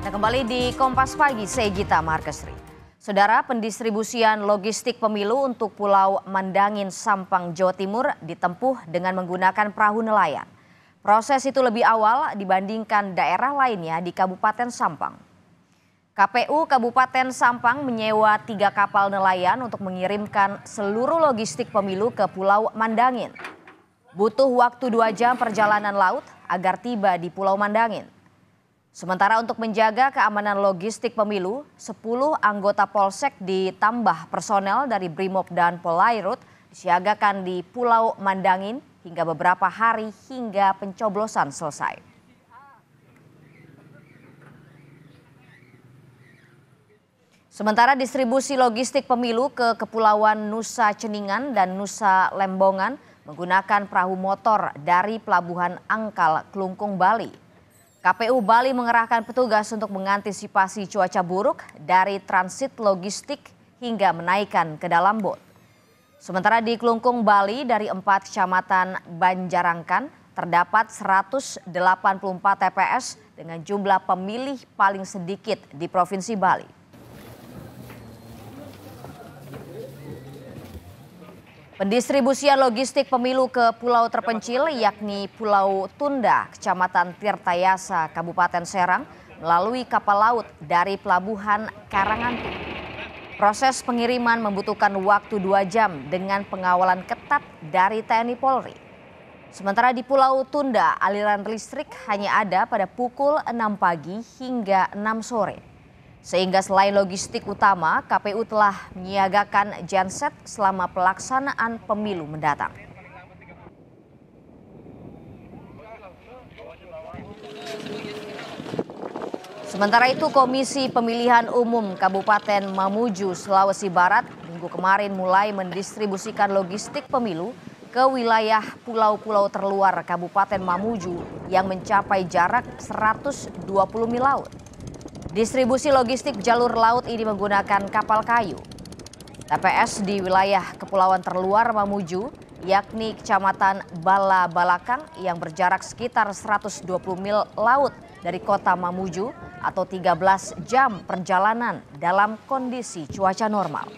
Nah, kembali di Kompas Pagi, saya Gita Markesri. Saudara, pendistribusian logistik pemilu untuk Pulau Mandangin, Sampang, Jawa Timur ditempuh dengan menggunakan perahu nelayan. Proses itu lebih awal dibandingkan daerah lainnya di Kabupaten Sampang. KPU Kabupaten Sampang menyewa 3 kapal nelayan untuk mengirimkan seluruh logistik pemilu ke Pulau Mandangin. Butuh waktu 2 jam perjalanan laut agar tiba di Pulau Mandangin. Sementara untuk menjaga keamanan logistik pemilu, 10 anggota Polsek ditambah personel dari Brimob dan Polairut disiagakan di Pulau Mandangin hingga beberapa hari hingga pencoblosan selesai. Sementara distribusi logistik pemilu ke Kepulauan Nusa Ceningan dan Nusa Lembongan menggunakan perahu motor dari Pelabuhan Angkal, Klungkung, Bali. KPU Bali mengerahkan petugas untuk mengantisipasi cuaca buruk dari transit logistik hingga menaikkan ke dalam bot. Sementara di Klungkung, Bali, dari 4 kecamatan Banjarangkan terdapat 184 TPS dengan jumlah pemilih paling sedikit di Provinsi Bali. Pendistribusian logistik pemilu ke pulau terpencil yakni Pulau Tunda, Kecamatan Tirtayasa, Kabupaten Serang melalui kapal laut dari Pelabuhan Karangantu. Proses pengiriman membutuhkan waktu 2 jam dengan pengawalan ketat dari TNI Polri. Sementara di Pulau Tunda, aliran listrik hanya ada pada pukul 6 pagi hingga 6 sore. Sehingga selain logistik utama, KPU telah menyiagakan genset selama pelaksanaan pemilu mendatang. Sementara itu, Komisi Pemilihan Umum Kabupaten Mamuju, Sulawesi Barat, minggu kemarin mulai mendistribusikan logistik pemilu ke wilayah pulau-pulau terluar Kabupaten Mamuju yang mencapai jarak 120 mil laut. Distribusi logistik jalur laut ini menggunakan kapal kayu. TPS di wilayah Kepulauan Terluar Mamuju, yakni Kecamatan Bala Balakang yang berjarak sekitar 120 mil laut dari kota Mamuju atau 13 jam perjalanan dalam kondisi cuaca normal.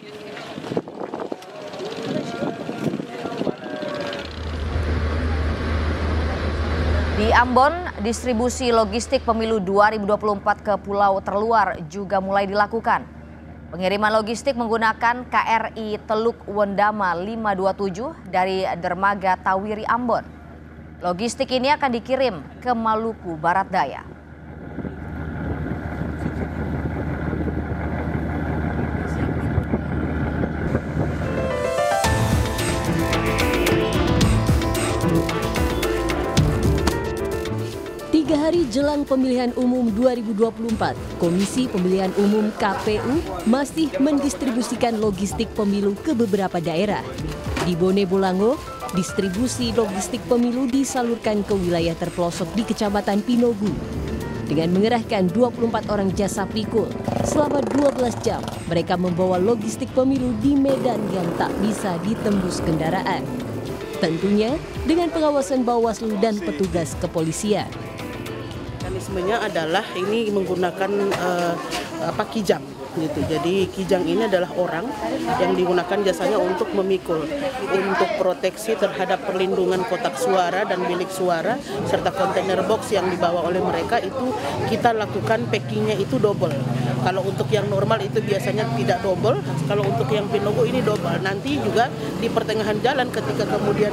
Di Ambon, distribusi logistik pemilu 2024 ke pulau terluar juga mulai dilakukan. Pengiriman logistik menggunakan KRI Teluk Wondama 527 dari Dermaga Tawiri Ambon. Logistik ini akan dikirim ke Maluku Barat Daya. Hari jelang pemilihan umum 2024, Komisi Pemilihan Umum KPU masih mendistribusikan logistik pemilu ke beberapa daerah. Di Bone Bolango, distribusi logistik pemilu disalurkan ke wilayah terpelosok di Kecamatan Pinogu. Dengan mengerahkan 24 orang jasa pikul, selama 12 jam mereka membawa logistik pemilu di medan yang tak bisa ditembus kendaraan. Tentunya dengan pengawasan Bawaslu dan petugas kepolisian. Mekanismenya adalah ini menggunakan kijang gitu. Jadi kijang ini adalah orang yang digunakan jasanya untuk memikul, untuk proteksi terhadap perlindungan kotak suara dan bilik suara serta kontainer box yang dibawa oleh mereka. Itu kita lakukan packingnya itu double. Kalau untuk yang normal itu biasanya tidak double, kalau untuk yang Pinogo ini double. Nanti juga di pertengahan jalan ketika kemudian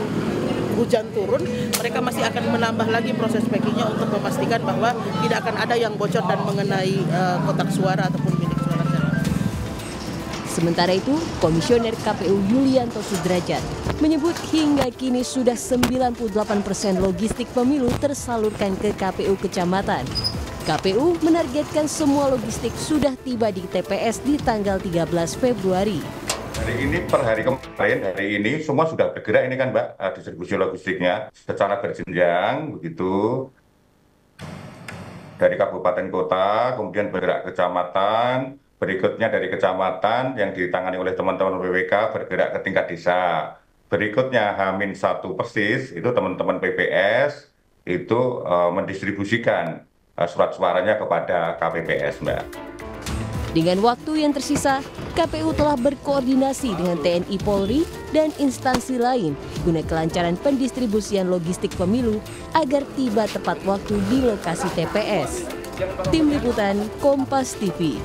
hujan turun, mereka masih akan menambah lagi proses packingnya untuk memastikan bahwa tidak akan ada yang bocor dan mengenai kotak suara ataupun bilik suara. Sementara itu, Komisioner KPU Yulianto Sudrajat menyebut hingga kini sudah 98% logistik pemilu tersalurkan ke KPU kecamatan. KPU menargetkan semua logistik sudah tiba di TPS di tanggal 13 Februari. Hari ini per hari kemarin, hari ini semua sudah bergerak ini kan Mbak, distribusi logistiknya secara berjenjang begitu. Dari kabupaten kota, kemudian bergerak ke kecamatan, berikutnya dari kecamatan yang ditangani oleh teman-teman PPK bergerak ke tingkat desa. Berikutnya H-1 persis, itu teman-teman PPS itu mendistribusikan surat suaranya kepada KPPS, Mbak. Dengan waktu yang tersisa, KPU telah berkoordinasi dengan TNI Polri dan instansi lain guna kelancaran pendistribusian logistik pemilu agar tiba tepat waktu di lokasi TPS. Tim Liputan Kompas TV.